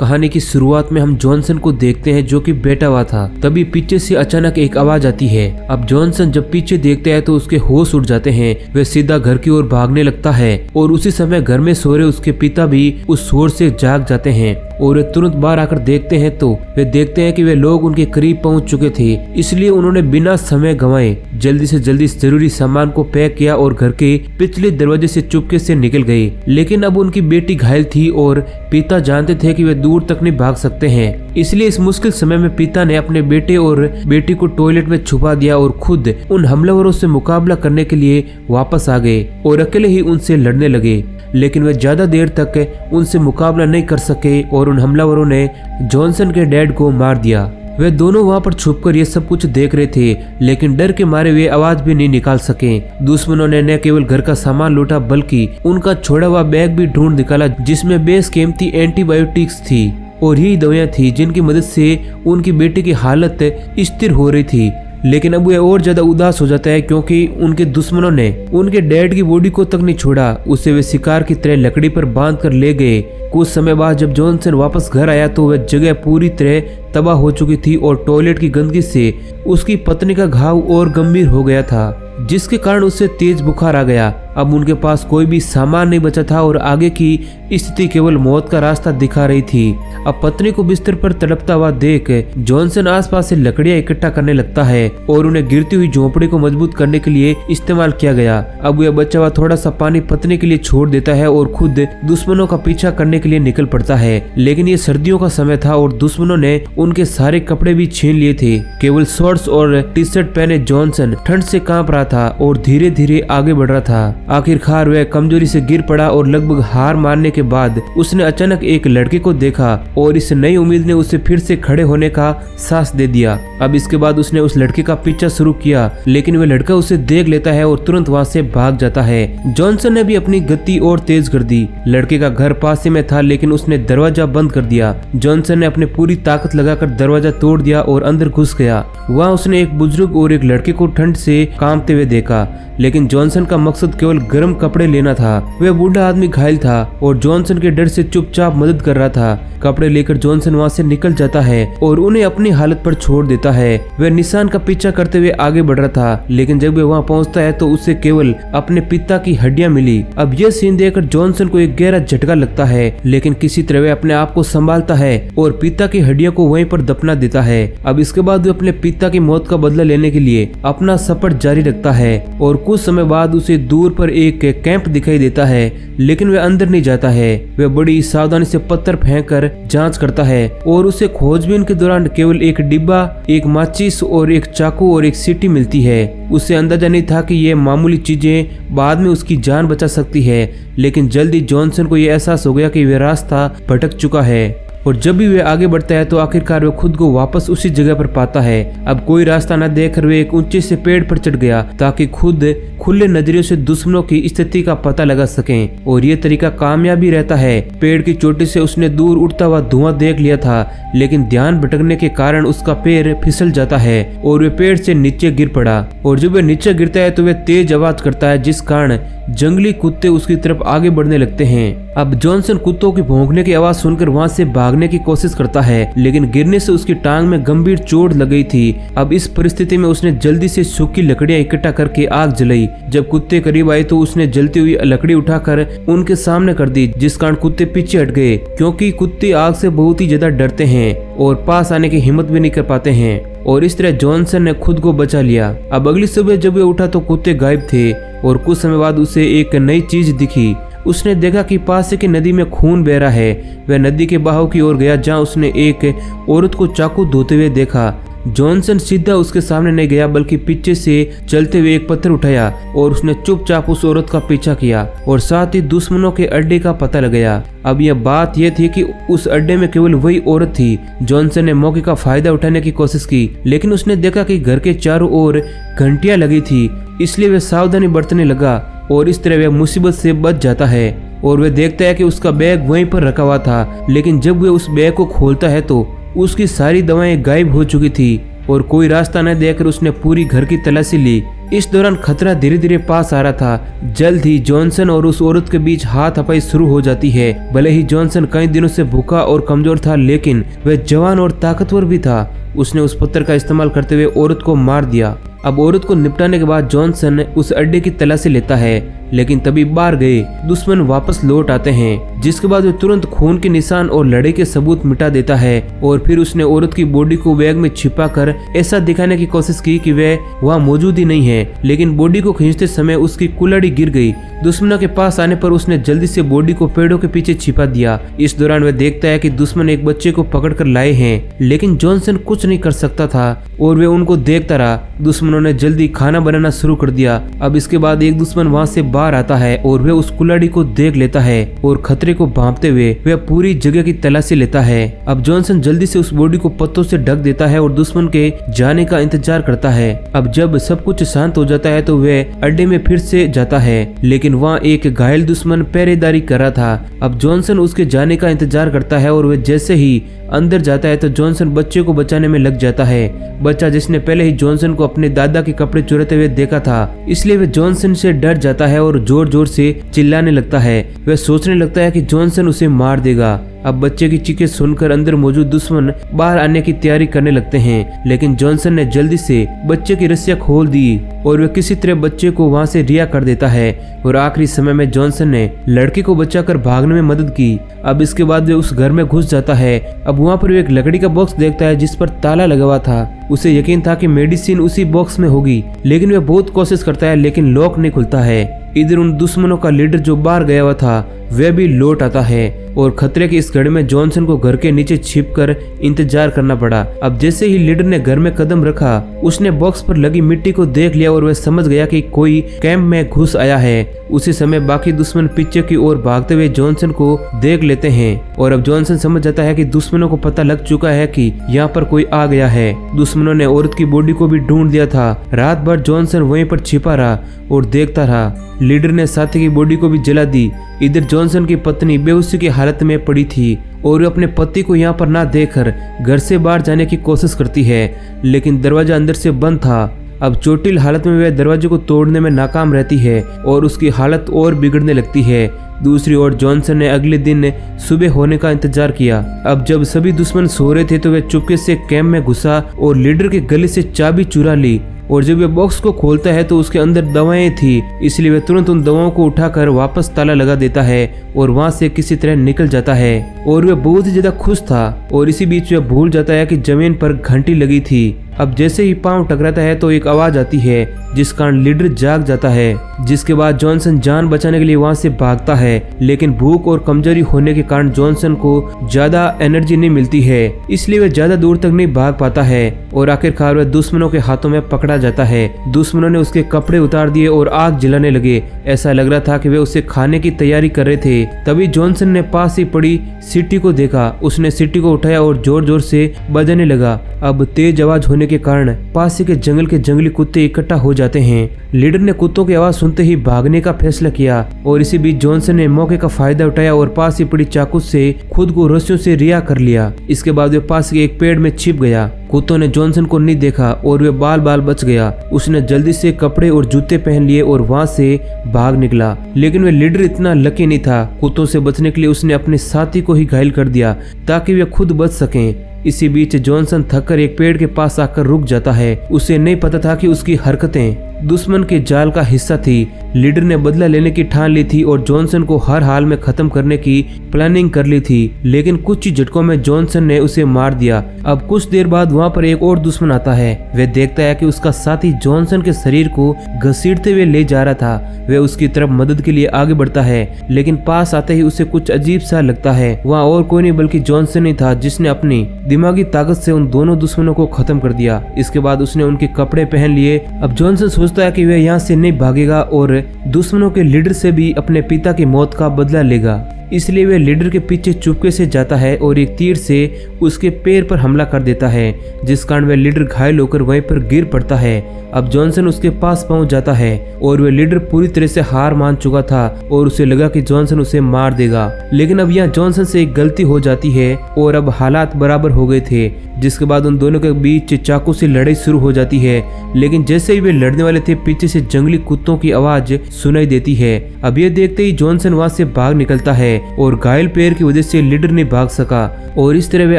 कहानी की शुरुआत में हम जॉनसन को देखते हैं जो कि बैठा हुआ था। तभी पीछे से अचानक एक आवाज आती है। अब जॉनसन जब पीछे देखते हैं तो उसके होश उड़ जाते हैं। वह सीधा घर की ओर भागने लगता है और उसी समय घर में सो रहे उसके पिता भी उस शोर से जाग जाते हैं और वे तुरंत बाहर आकर देखते हैं तो वे देखते हैं कि वे लोग उनके करीब पहुंच चुके थे। इसलिए उन्होंने बिना समय गंवाए जल्दी से जल्दी जरूरी सामान को पैक किया और घर के पिछले दरवाजे से चुपके से निकल गए। लेकिन अब उनकी बेटी घायल थी और पिता जानते थे कि वे दूर तक नहीं भाग सकते हैं। इसलिए इस मुश्किल समय में पिता ने अपने बेटे और बेटी को टॉयलेट में छुपा दिया और खुद उन हमलावरों से मुकाबला करने के लिए वापस आ गए और अकेले ही उनसे लड़ने लगे। लेकिन वे ज्यादा देर तक उनसे मुकाबला नहीं कर सके और उन हमलावरों ने जॉनसन के डैड को मार दिया। वे दोनों वहां पर छुपकर ये सब कुछ देख रहे थे, लेकिन डर के मारे वे आवाज भी नहीं निकाल सके। दुश्मनों ने न केवल घर का सामान लूटा बल्कि उनका छोड़ा हुआ बैग भी ढूंढ निकाला जिसमें बेशकीमती एंटीबायोटिक्स थी और यही दवाइयां थी जिनकी मदद से उनकी बेटी की हालत स्थिर हो रही थी। लेकिन अब वे और ज्यादा उदास हो जाता है क्योंकि उनके दुश्मनों ने उनके डैड की बॉडी को तक नहीं छोड़ा। उसे वे शिकार की तरह लकड़ी पर बांध कर ले गए। कुछ समय बाद जब जॉनसन वापस घर आया तो वह जगह पूरी तरह तबाह हो चुकी थी और टॉयलेट की गंदगी से उसकी पत्नी का घाव और गंभीर हो गया था, जिसके कारण उसे तेज बुखार आ गया। अब उनके पास कोई भी सामान नहीं बचा था और आगे की स्थिति केवल मौत का रास्ता दिखा रही थी। अब पत्नी को बिस्तर पर तड़पता हुआ देख जॉनसन आसपास से लकड़ियां इकट्ठा करने लगता है और उन्हें गिरती हुई झोपड़ी को मजबूत करने के लिए इस्तेमाल किया गया। अब वह बचा हुआ थोड़ा सा पानी पत्नी के लिए छोड़ देता है और खुद दुश्मनों का पीछा करने के लिए निकल पड़ता है। लेकिन ये सर्दियों का समय था और दुश्मनों ने उनके सारे कपड़े भी छीन लिए थे। केवल शॉर्ट्स और टी शर्ट पहने जॉनसन ठंड से कांप रहा था और धीरे धीरे आगे बढ़ रहा था। आखिरकार वह कमजोरी से गिर पड़ा और लगभग हार मानने के बाद उसने अचानक एक लड़के को देखा और इस नई उम्मीद ने उसे फिर से खड़े होने का साहस दे दिया। अब इसके बाद उसने उस लड़के का पीछा शुरू किया, लेकिन वह लड़का उसे देख लेता है और तुरंत वहां से भाग जाता है। जॉनसन ने भी अपनी गति और तेज कर दी। लड़के का घर पास में था लेकिन उसने दरवाजा बंद कर दिया। जॉनसन ने अपनी पूरी ताकत लगाकर दरवाजा तोड़ दिया और अंदर घुस गया। वहाँ उसने एक बुजुर्ग और एक लड़के को ठंड से कांपते हुए देखा, लेकिन जॉनसन का मकसद केवल गर्म कपड़े लेना था। वह बूढ़ा आदमी घायल था और जॉनसन के डर से चुपचाप मदद कर रहा था। कपड़े लेकर जॉनसन वहां से निकल जाता है और उन्हें अपनी हालत पर छोड़ देता है। वह निशान का पीछा करते हुए आगे बढ़ रहा था, लेकिन जब वह वहां पहुंचता है तो उसे केवल अपने पिता की हड्डियां मिली। अब यह सीन देखकर जॉनसन को एक गहरा झटका लगता है, लेकिन किसी तरह वह अपने आप को संभालता है और पिता की हड्डियों को वहीं पर दफना देता है। अब इसके बाद वह अपने पिता की मौत का बदला लेने के लिए अपना सफर जारी रखता है और कुछ समय बाद उसे दूर पर एक कैंप दिखाई देता है, लेकिन वह अंदर नहीं जाता है। वह बड़ी सावधानी से पत्थर फेंक कर जांच करता है और उसे खोजबीन के दौरान केवल एक डिब्बा, एक माचिस और एक चाकू और एक सीटी मिलती है। उसे अंदाजा नहीं था कि ये मामूली चीजें बाद में उसकी जान बचा सकती है, लेकिन जल्दी जॉनसन को यह एहसास हो गया कि वह रास्ता भटक चुका है और जब भी वह आगे बढ़ता है तो आखिरकार वह खुद को वापस उसी जगह पर पाता है। अब कोई रास्ता न देखकर वह एक ऊंचे से पेड़ पर चढ़ गया ताकि खुद खुले नजरियों से दुश्मनों की स्थिति का पता लगा सकें, और ये तरीका कामयाब भी रहता है। पेड़ की चोटी से उसने दूर उड़ता हुआ धुआं देख लिया था, लेकिन ध्यान भटकने के कारण उसका पैर फिसल जाता है और वह पेड़ से नीचे गिर पड़ा। और जब वह नीचे गिरता है तो वह तेज आवाज करता है, जिस कारण जंगली कुत्ते उसकी तरफ आगे बढ़ने लगते हैं। अब जॉनसन कुत्तों की भौंकने की आवाज सुनकर वहां से भागने की कोशिश करता है, लेकिन गिरने से उसकी टांग में गंभीर चोट लग गई थी। अब इस परिस्थिति में उसने जल्दी से सूखी लकड़ियां इकट्ठा करके आग जलाई। जब कुत्ते करीब आए तो उसने जलती हुई लकड़ी उठाकर उनके सामने कर दी, जिस कारण कुत्ते पीछे हट गए, क्योंकि कुत्ते आग से बहुत ही ज्यादा डरते हैं और पास आने की हिम्मत भी नहीं कर पाते हैं। और इस तरह जॉनसन ने खुद को बचा लिया। अब अगली सुबह जब वह उठा तो कुत्ते गायब थे और कुछ समय बाद उसे एक नई चीज दिखी। उसने देखा कि पास की नदी में खून बह रहा है। वह नदी के बहाव की ओर गया जहां उसने एक औरत को चाकू धोते हुए देखा। जॉनसन सीधा उसके सामने नहीं गया बल्कि पीछे से चलते हुए एक पत्थर उठाया और उसने चुपचाप उस औरत का पीछा किया और साथ ही दुश्मनों के अड्डे का पता लगाया। अब यह बात यह थी कि उस अड्डे में केवल वही औरत थी। जॉनसन ने मौके का फायदा उठाने की कोशिश की, लेकिन उसने देखा कि घर के चारों ओर घंटियां लगी थी, इसलिए वह सावधानी बरतने लगा और इस तरह वह मुसीबत से बच जाता है। और वह देखता है कि उसका बैग वहीं पर रखा हुआ था, लेकिन जब वह उस बैग को खोलता है तो उसकी सारी दवाएं गायब हो चुकी थी और कोई रास्ता न देखकर उसने पूरी घर की तलाशी ली, इस दौरान खतरा धीरे धीरे पास आ रहा था। जल्द ही जॉनसन और उस औरत के बीच हाथापाई शुरू हो जाती है। भले ही जॉनसन कई दिनों से भूखा और कमजोर था, लेकिन वह जवान और ताकतवर भी था। उसने उस पत्थर का इस्तेमाल करते हुए औरत को मार दिया। अब औरत को निपटाने के बाद जॉनसन उस अड्डे की तलाशी लेता है, लेकिन तभी बाहर गए दुश्मन वापस लौट आते हैं, जिसके बाद वो तुरंत खून के निशान और लड़ाई के सबूत मिटा देता है। और फिर उसने औरत की बॉडी को बैग में छिपाकर ऐसा दिखाने की कोशिश की कि वह वहाँ मौजूद ही नहीं है, लेकिन बॉडी को खींचते समय उसकी कुल्हाड़ी गिर गई। दुश्मनों के पास आने पर उसने जल्दी से बॉडी को पेड़ों के पीछे छिपा दिया। इस दौरान वह देखता है कि दुश्मन एक बच्चे को पकड़ कर लाए हैं, लेकिन जॉनसन कुछ नहीं कर सकता था और वे उनको देखता रहा। दुश्मनों ने जल्दी खाना बनाना शुरू कर दिया। अब इसके बाद एक दुश्मन वहाँ से बाहर आता है और वह उस कुल्हाड़ी को देख लेता है और खतरे को भांपते हुए वह पूरी जगह की तलाशी लेता है। अब जॉनसन जल्दी से उस बॉडी को पत्तों से ढक देता है और दुश्मन के जाने का इंतजार करता है। अब जब सब कुछ शांत हो जाता है तो वह अड्डे में फिर से जाता है, लेकिन वहाँ एक घायल दुश्मन पहरेदारी कर रहा था। अब जॉनसन उसके जाने का इंतजार करता है और वह जैसे ही अंदर जाता है तो जॉनसन बच्चे को बचाने में लग जाता है। बच्चा जिसने पहले ही जॉनसन को अपने दादा के कपड़े चुराते हुए देखा था, इसलिए वह जॉनसन से डर जाता है और जोर जोर से चिल्लाने लगता है। वह सोचने लगता है कि जॉनसन उसे मार देगा। अब बच्चे की चीखें सुनकर अंदर मौजूद दुश्मन बाहर आने की तैयारी करने लगते हैं, लेकिन जॉनसन ने जल्दी से बच्चे की रस्सियां खोल दी और वह किसी तरह बच्चे को वहां से रिहा कर देता है। और आखिरी समय में जॉनसन ने लड़के को बचाकर भागने में मदद की। अब इसके बाद वह उस घर में घुस जाता है। अब वहाँ पर एक लकड़ी का बॉक्स देखता है जिस पर ताला लगा हुआ था। उसे यकीन था कि मेडिसिन उसी बॉक्स में होगी, लेकिन वह बहुत कोशिश करता है, लेकिन लॉक नहीं खुलता है। इधर उन दुश्मनों का लीडर जो बाहर गया हुआ था वह भी लौट आता है और खतरे की इस घड़ी में जॉनसन को घर के नीचे छिपकर इंतजार करना पड़ा। अब जैसे ही लीडर ने घर में कदम रखा, उसने बॉक्स पर लगी मिट्टी को देख लिया और वह समझ गया कि कोई कैंप में घुस आया है। उसी समय बाकी दुश्मन पीछे की ओर भागते हुए जॉनसन को देख लेते हैं और अब जॉनसन समझ जाता है कि दुश्मनों को पता लग चुका है कि यहाँ पर कोई आ गया है। दुश्मनों ने औरत की बॉडी को भी ढूंढ दिया था। रात भर जॉनसन वहीं पर छिपा रहा और देखता रहा। लीडर ने साथी की बॉडी को भी जला दी। इधर जॉनसन की पत्नी बेहोशी की हालत में पड़ी थी और अपने पति को यहाँ पर ना देखकर घर से बाहर जाने की कोशिश करती है, लेकिन दरवाजा अंदर से बंद था। अब चोटिल हालत में वह दरवाजे को तोड़ने में नाकाम रहती है और उसकी हालत और बिगड़ने लगती है। दूसरी ओर जॉनसन ने अगले दिन सुबह होने का इंतजार किया। अब जब सभी दुश्मन सो रहे थे तो वह चुपके से कैंप में घुसा और लीडर के गले से चाबी चुरा ली। और जब वह बॉक्स को खोलता है तो उसके अंदर दवाएं थी, इसलिए वह तुरंत उन दवाओं को उठाकर वापस ताला लगा देता है और वहां से किसी तरह निकल जाता है। और वह बहुत ही ज्यादा खुश था और इसी बीच वह भूल जाता है कि जमीन पर घंटी लगी थी। अब जैसे ही पांव टकराता है तो एक आवाज आती है, जिस कारण लीडर जाग जाता है। जिसके बाद जॉनसन जान बचाने के लिए वहां से भागता है, लेकिन भूख और कमजोरी होने के कारण जॉनसन को ज्यादा एनर्जी नहीं मिलती है, इसलिए वह ज्यादा दूर तक नहीं भाग पाता है और आखिरकार वह दुश्मनों के हाथों में पकड़ा जाता है। दुश्मनों ने उसके कपड़े उतार दिए और आग जलाने लगे। ऐसा लग रहा था कि वे उसे खाने की तैयारी कर रहे थे। तभी जॉनसन ने पास ही पड़ी सीटी को देखा। उसने सीटी को उठाया और जोर जोर से बजाने लगा। अब तेज आवाज होने के कारण पास ही के जंगली कुत्ते इकट्ठा हो जाते हैं। लीडर ने कुत्तों की आवाज सुनते ही भागने का फैसला किया और इसी बीच जॉनसन ने मौके का फायदा उठाया और पास ही पड़ी चाकू से खुद को रस्सियों से रिहा कर लिया। इसके बाद वे पास के एक पेड़ में छिप गया। कुत्तों ने जॉनसन को नहीं देखा और वे बाल बाल बच गया। उसने जल्दी से कपड़े और जूते पहन लिए और वहां से भाग निकला, लेकिन वे लीडर इतना लकी नहीं था। कुत्तों से बचने के लिए उसने अपने साथी को ही घायल कर दिया ताकि वे खुद बच सकें। इसी बीच जॉनसन थककर एक पेड़ के पास आकर रुक जाता है। उसे नहीं पता था कि उसकी हरकतें दुश्मन के जाल का हिस्सा थी। लीडर ने बदला लेने की ठान ली थी और जॉनसन को हर हाल में खत्म करने की प्लानिंग कर ली थी, लेकिन कुछ ही झटकों में जॉनसन ने उसे मार दिया। अब कुछ देर बाद वहां पर एक और दुश्मन आता है। वह देखता है कि उसका साथी जॉनसन के शरीर को घसीटते हुए ले जा रहा था। वह उसकी तरफ मदद के लिए आगे बढ़ता है, लेकिन पास आते ही उसे कुछ अजीब सा लगता है। वहाँ और कोई नहीं बल्कि जॉनसन ही था, जिसने अपनी दिमागी ताकत से उन दोनों दुश्मनों को खत्म कर दिया। इसके बाद उसने उनके कपड़े पहन लिए। अब जॉनसन सोचता है कि वह यहाँ से नहीं भागेगा और दुश्मनों के लीडर से भी अपने पिता की मौत का बदला लेगा। इसलिए वह लीडर के पीछे चुपके से जाता है और एक तीर से उसके पैर पर हमला कर देता है, जिस कारण वह लीडर घायल होकर वहीं पर गिर पड़ता है। अब जॉनसन उसके पास पहुंच जाता है और वह लीडर पूरी तरह से हार मान चुका था और उसे लगा कि जॉनसन उसे मार देगा, लेकिन अब यहाँ जॉनसन से एक गलती हो जाती है और अब हालात बराबर हो गए थे, जिसके बाद उन दोनों के बीच चाकू से लड़ाई शुरू हो जाती है। लेकिन जैसे ही वे लड़ने वाले थे, पीछे से जंगली कुत्तों की आवाज सुनाई देती है। अब ये देखते ही जॉनसन वहां से भाग निकलता है और घायल पैर की वजह से लीडर नहीं भाग सका और इस तरह वे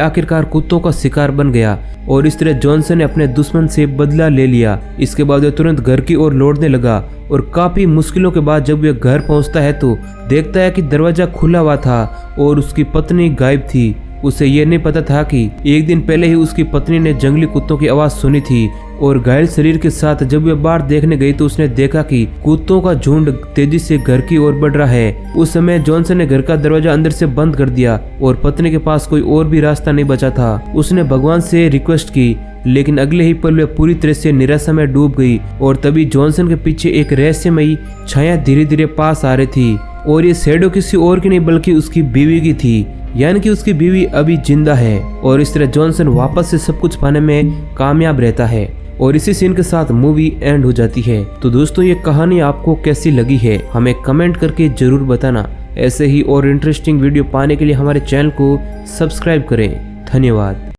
आखिरकार कुत्तों का शिकार बन गया और इस तरह जॉनसन ने अपने दुश्मन से बदला ले लिया। इसके बाद वह तुरंत घर की ओर लौटने लगा और काफी मुश्किलों के बाद जब वह घर पहुंचता है तो देखता है कि दरवाजा खुला हुआ था और उसकी पत्नी गायब थी। उसे यह नहीं पता था कि एक दिन पहले ही उसकी पत्नी ने जंगली कुत्तों की आवाज सुनी थी और घायल शरीर के साथ जब वह बाहर देखने गई तो उसने देखा कि कुत्तों का झुंड तेजी से घर की ओर बढ़ रहा है। उस समय जॉनसन ने घर का दरवाजा अंदर से बंद कर दिया और पत्नी के पास कोई और भी रास्ता नहीं बचा था। उसने भगवान से रिक्वेस्ट की, लेकिन अगले ही पल वह पूरी तरह से निराशा में डूब गई और तभी जॉनसन के पीछे एक रहस्यमयी छाया धीरे धीरे पास आ रही थी और ये शैडो किसी और की नहीं बल्कि उसकी बीवी की थी, यानी कि उसकी बीवी अभी जिंदा है। और इस तरह जॉनसन वापस से सब कुछ पाने में कामयाब रहता है और इसी सीन के साथ मूवी एंड हो जाती है। तो दोस्तों, ये कहानी आपको कैसी लगी है हमें कमेंट करके जरूर बताना। ऐसे ही और इंटरेस्टिंग वीडियो पाने के लिए हमारे चैनल को सब्सक्राइब करें। धन्यवाद।